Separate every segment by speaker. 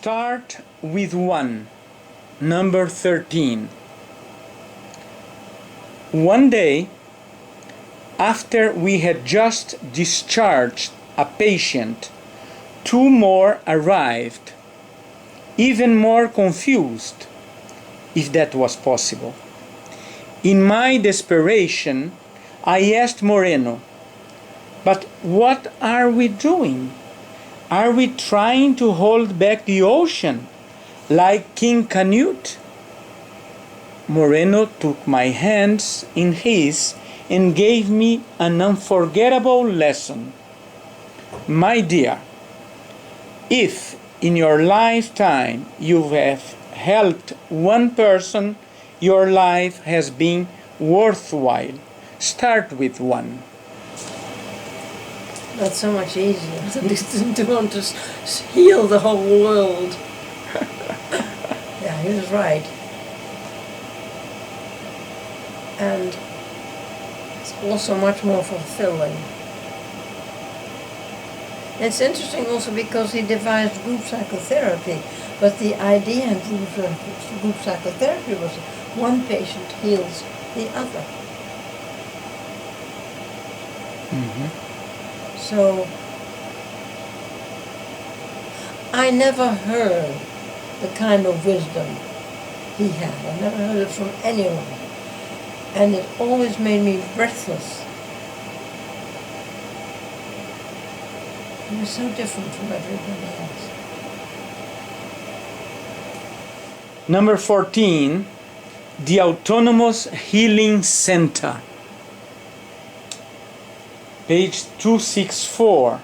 Speaker 1: Start with one. Number 13. One day, after we had just discharged a patient, two more arrived, even more confused, if that was possible. In my desperation, I asked Moreno, "But what are we doing? Are we trying to hold back the ocean, like King Canute?" Moreno took my hands in his and gave me an unforgettable lesson. "My dear, if in your lifetime you have helped one person, your life has been worthwhile. Start with one."
Speaker 2: That's so much easier than to want to heal the whole world. Yeah, he was right. And it's also much more fulfilling. It's interesting also because he devised group psychotherapy, but the idea in group psychotherapy was one patient heals the other.
Speaker 1: Mm-hmm.
Speaker 2: So I never heard the kind of wisdom he had. I never heard it from anyone. And it always made me breathless. He was so different from everybody else.
Speaker 1: Number 14, the Autonomous Healing Center. Page 264.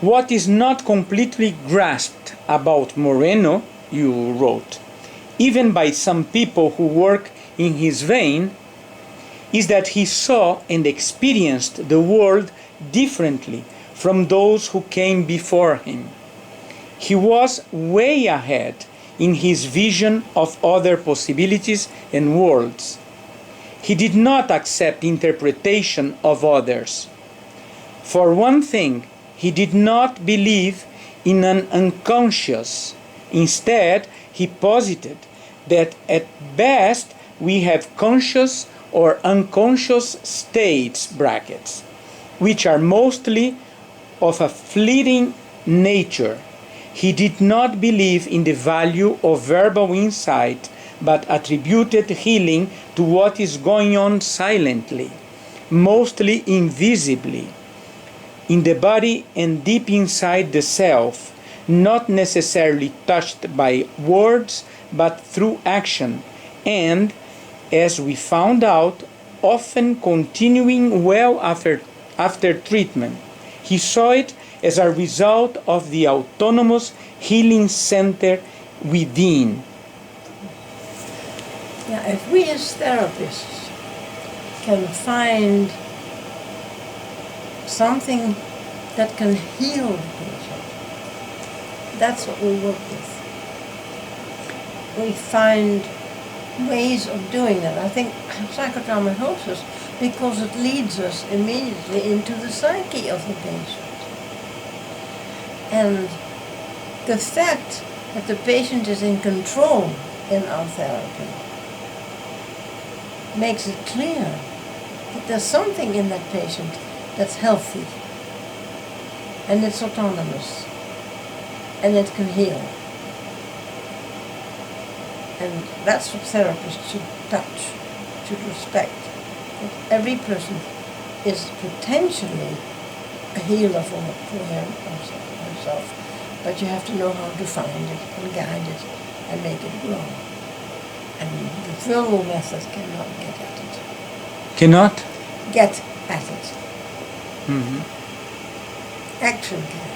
Speaker 1: What is not completely grasped about Moreno, you wrote, even by some people who work in his vein, is that he saw and experienced the world differently from those who came before him. He was way ahead in his vision of other possibilities and worlds. He did not accept interpretation of others. For one thing, he did not believe in an unconscious. Instead, he posited that at best we have conscious or unconscious states, brackets, which are mostly of a fleeting nature. He did not believe in the value of verbal insight, but attributed healing to what is going on silently, mostly invisibly, in the body and deep inside the self, not necessarily touched by words, but through action, and, as we found out, often continuing well after treatment. He saw it as a result of the autonomous healing center within.
Speaker 2: Yeah, if we as therapists can find something that can heal the patient, that's what we work with. We find ways of doing that. I think psychodrama helps us because it leads us immediately into the psyche of the patient. And the fact that the patient is in control in our therapy makes it clear that there's something in that patient that's healthy, and it's autonomous, and it can heal. And that's what therapists should touch, should respect. That every person is potentially a healer for him or herself, but you have to know how to find it and guide it and make it grow. And the verbal method cannot get at it.
Speaker 1: Cannot?
Speaker 2: Get at it.
Speaker 1: Mm-hmm.
Speaker 2: Action can.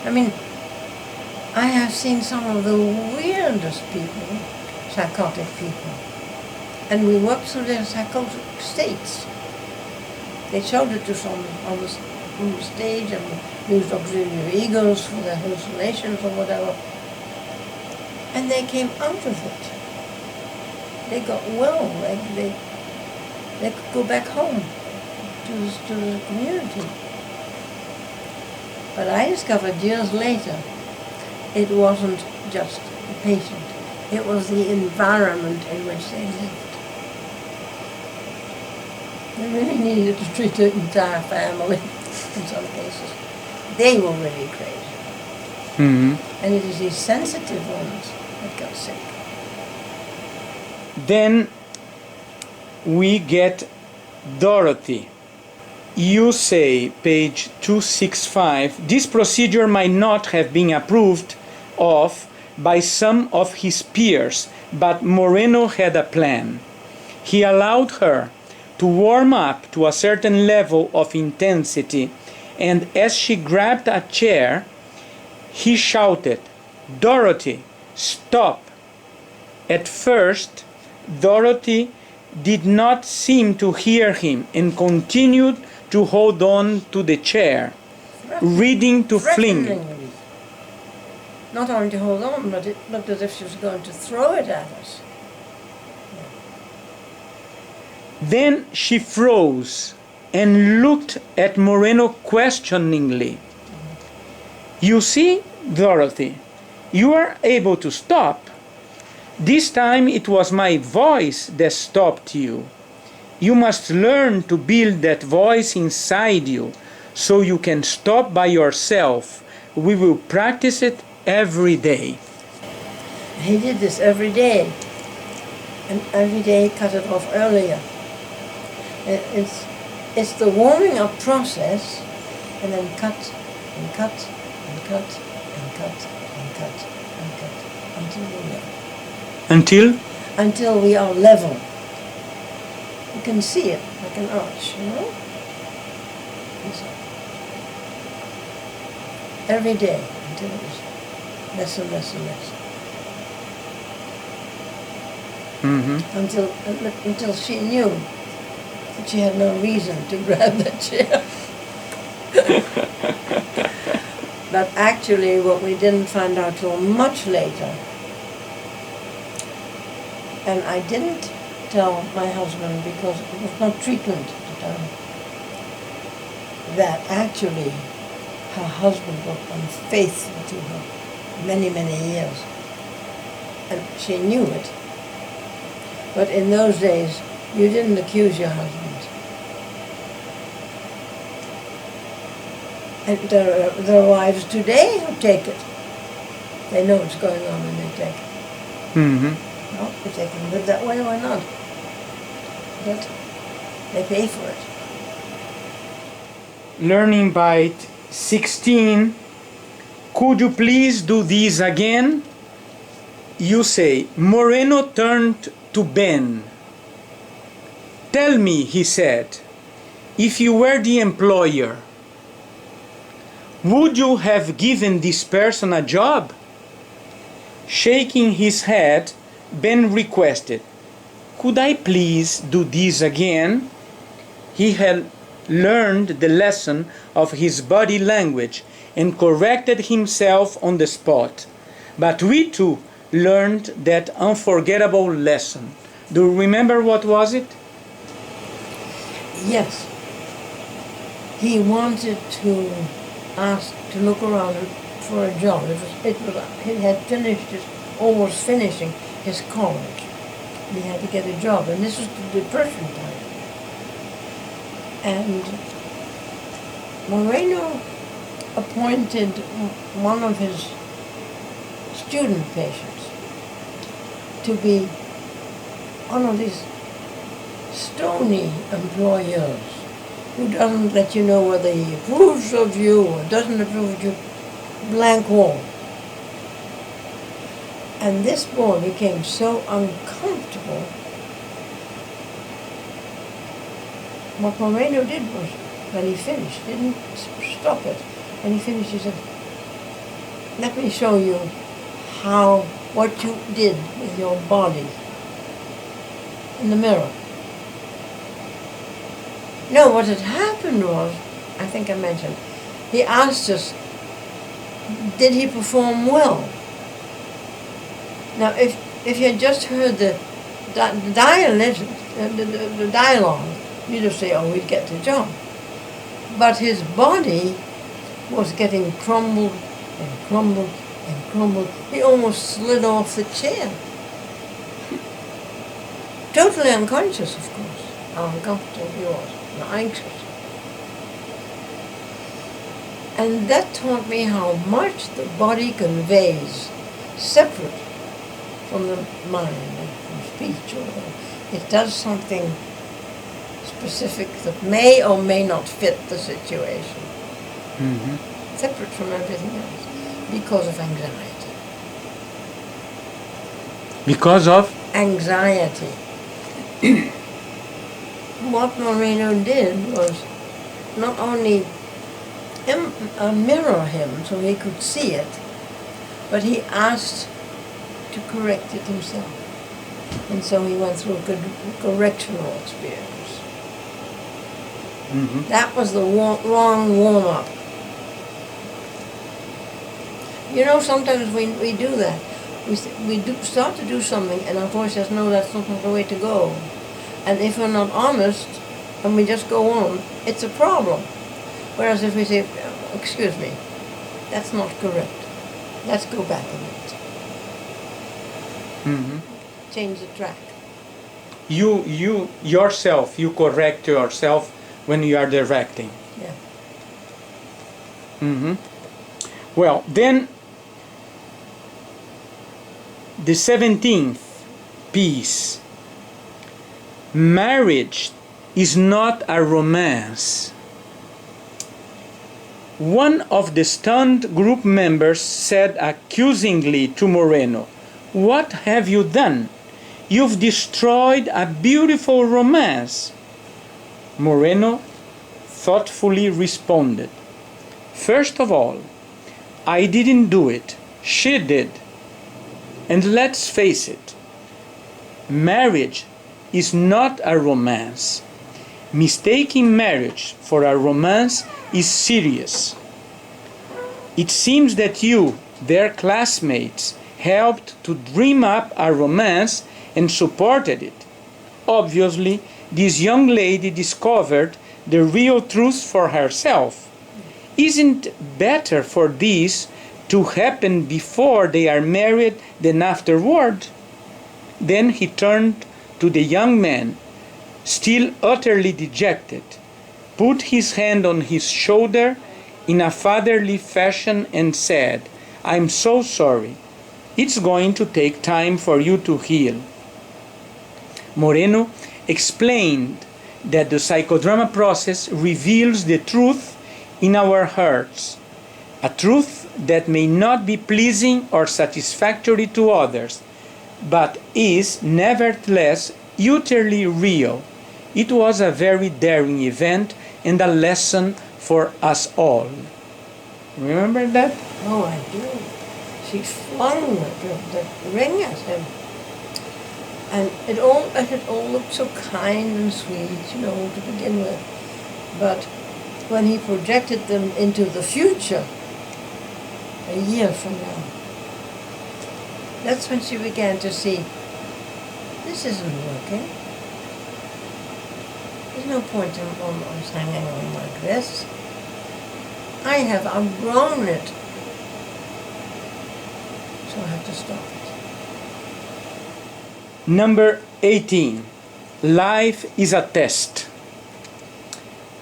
Speaker 2: I mean, I have seen some of the weirdest people, psychotic people, and we worked through their psychotic states. They showed it to us on the stage and used auxiliary egos for their hallucinations or whatever, and they came out of it. They got well, they could go back home to the community. But I discovered years later it wasn't just the patient, it was the environment in which they lived. They really needed to treat the entire family in some cases. They were really crazy.
Speaker 1: Mm-hmm.
Speaker 2: And it is these sensitive ones that got sick.
Speaker 1: Then we get Dorothy. You say, page 265, this procedure might not have been approved of by some of his peers, but Moreno had a plan. He allowed her to warm up to a certain level of intensity, and as she grabbed a chair, he shouted, "Dorothy, stop!" At first, Dorothy did not seem to hear him and continued to hold on to the chair, ready to fling it.
Speaker 2: Not only to hold on, but it looked as if she was going to throw it at us.
Speaker 1: Then she froze and looked at Moreno questioningly. You see, Dorothy, you are able to stop. This time it was my voice that stopped you. You must learn to build that voice inside you so you can stop by yourself. We will practice it every day.
Speaker 2: He did this every day, and every day cut it off earlier. It's the warming up process, and then cut and cut and cut and cut and cut and cut until we're level. Until we are level. You can see it like an arch, you know? Every day until it was less and less and less.
Speaker 1: Mm-hmm.
Speaker 2: Until she knew that she had no reason to grab that chair. But actually what we didn't find out till much later, and I didn't tell my husband because it was not treatment at the time, that actually her husband was unfaithful to her many, many years. And she knew it. But in those days, you didn't accuse your husband. And there are wives today who take it. They know what's going on and they take it.
Speaker 1: Mm-hmm.
Speaker 2: Well, if they can live that way, why not? But they pay for it.
Speaker 1: Learning Byte 16. Could you please do this again? You say, Moreno turned to Ben. Tell me, he said, if you were the employer, would you have given this person a job? Shaking his head, Ben requested, could I please do this again? He had learned the lesson of his body language and corrected himself on the spot. But we too learned that unforgettable lesson. Do you remember what was it?
Speaker 2: Yes. He wanted to ask to look around for a job. He had finished or was finishing his college. He had to get a job, and this was the Depression time. And Moreno appointed one of his student patients to be one of these stony employers who doesn't let you know whether he approves of you or doesn't approve of you, blank wall. And this boy became so uncomfortable. What Moreno did was, when he finished, didn't stop it. When he finished, he said, let me show you what you did with your body in the mirror. No, what had happened was, I think I mentioned, he asked us, did he perform well? Now, if you had just heard the dialogue, you'd have said, oh, he'd get the job. But his body was getting crumbled and crumbled and crumbled. He almost slid off the chair. Totally unconscious, of course. How uncomfortable he was, and anxious. And that taught me how much the body conveys, separate from the mind and from speech. Or it does something specific that may or may not fit the situation, separate from everything else, because of anxiety.
Speaker 1: Because of?
Speaker 2: Anxiety. What Moreno did was not only mirror him so he could see it, but he asked to correct it himself. And so he went through a good correctional experience. That was the wrong warm-up. You know, sometimes we do that. We start to do something and our voice says, no, that's not the way to go. And if we're not honest and we just go on, it's a problem. Whereas if we say, excuse me, that's not correct. Let's go back a bit. Change the track.
Speaker 1: You yourself, you correct yourself when you are directing.
Speaker 2: Yeah.
Speaker 1: Well, then the 17th piece. Marriage is not a romance. One of the stunned group members said accusingly to Moreno, "What have you done? You've destroyed a beautiful romance." Moreno thoughtfully responded, "First of all, I didn't do it. She did. And let's face it, marriage is not a romance. Mistaking marriage for a romance is serious. It seems that you, their classmates, helped to dream up a romance and supported it. Obviously, this young lady discovered the real truth for herself. Isn't it better for this to happen before they are married than afterward?" Then he turned to the young man, still utterly dejected, put his hand on his shoulder in a fatherly fashion and said, "I'm so sorry. It's going to take time for you to heal." Moreno explained that the psychodrama process reveals the truth in our hearts, a truth that may not be pleasing or satisfactory to others, but is nevertheless utterly real. It was a very daring event and a lesson for us all. Remember that?
Speaker 2: Oh, I do. She flung the ring at him. And it all looked so kind and sweet, you know, to begin with. But when he projected them into the future, a year from now, that's when she began to see, this isn't working. There's no point in us hanging on like this. I have outgrown it. So I have to stop it.
Speaker 1: Number 18. Life is a test.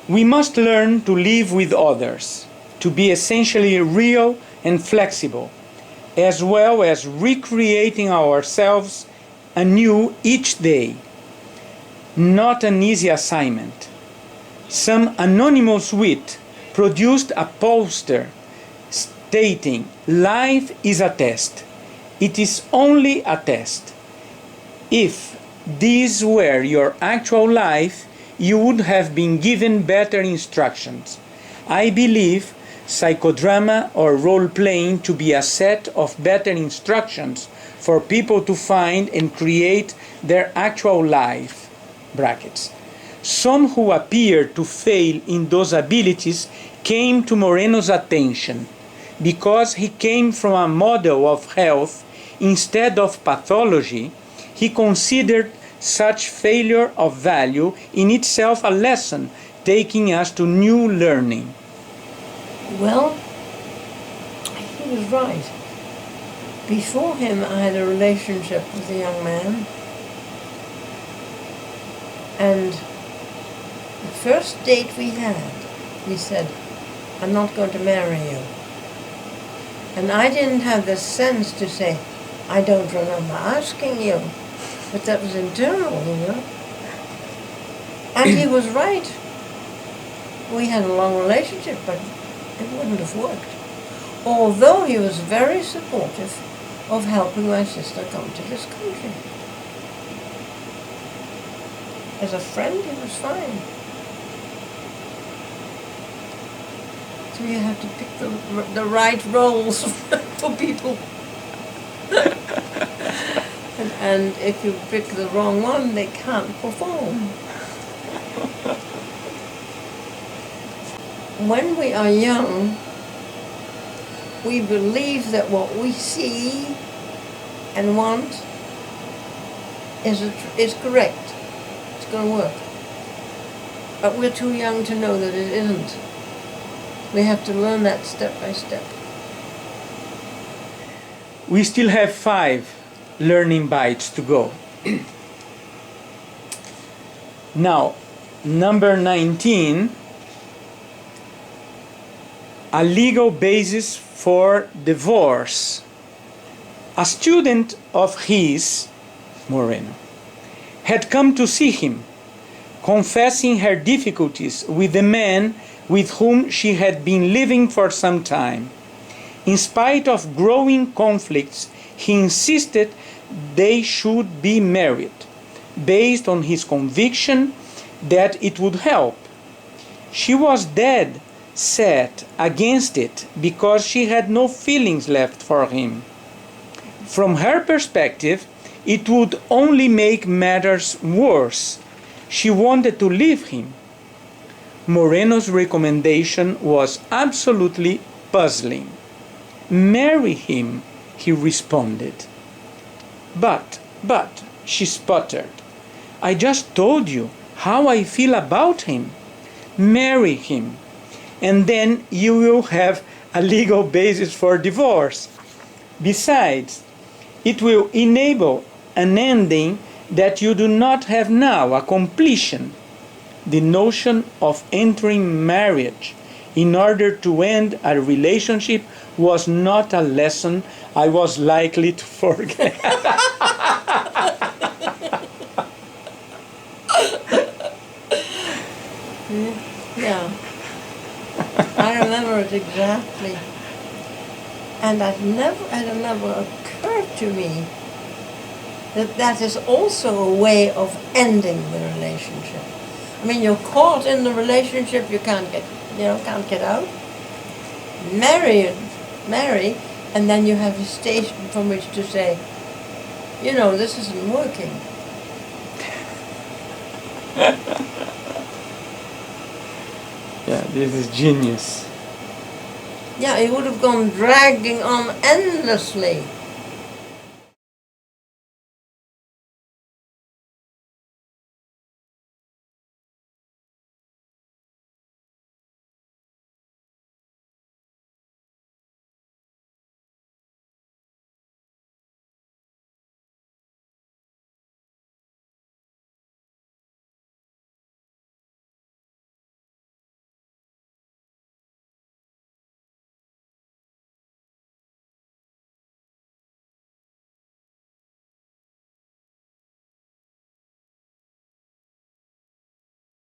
Speaker 1: We must learn to live with others, to be essentially real and flexible, as well as recreating ourselves anew each day. Not an easy assignment. Some anonymous wit produced a poster stating, "Life is a test. It is only a test." If this were your actual life, you would have been given better instructions. I believe psychodrama or role-playing to be a set of better instructions for people to find and create their actual life. Brackets. Some who appear to fail in those abilities came to Moreno's attention because he came from a model of health instead of pathology. He considered such failure of value in itself a lesson, taking us to new learning.
Speaker 2: Well, he was right. Before him, I had a relationship with a young man, and the first date we had, he said, "I'm not going to marry you." And I didn't have the sense to say, "I don't remember asking you," but that was internal, you know. And he was right. We had a long relationship, but it wouldn't have worked. Although he was very supportive of helping my sister come to this country. As a friend, he was fine. So you have to pick the right roles for people. and if you pick the wrong one, they can't perform. When we are young, we believe that what we see and want is correct. It's going to work. But we're too young to know that it isn't. We have to learn that step by step.
Speaker 1: We still have 5 learning bites to go. Now, number 19, a legal basis for divorce. A student of his, Moreno, had come to see him, confessing her difficulties with the man with whom she had been living for some time. In spite of growing conflicts, he insisted they should be married, based on his conviction that it would help. She was dead set against it because she had no feelings left for him. From her perspective, it would only make matters worse. She wanted to leave him. Moreno's recommendation was absolutely puzzling. "Marry him," he responded. But, she sputtered, "I just told you how I feel about him. Marry him, and then you will have a legal basis for divorce. Besides, it will enable an ending that you do not have now, a completion. The notion of entering marriage in order to end a relationship was not a lesson I was likely to forget."
Speaker 2: Yeah, I remember it exactly. And it never occurred to me that that is also a way of ending the relationship. I mean, you're caught in the relationship, you can't get out. Marry, and then you have a station from which to say, this isn't working.
Speaker 1: Yeah, this is genius.
Speaker 2: Yeah, it would have gone dragging on endlessly.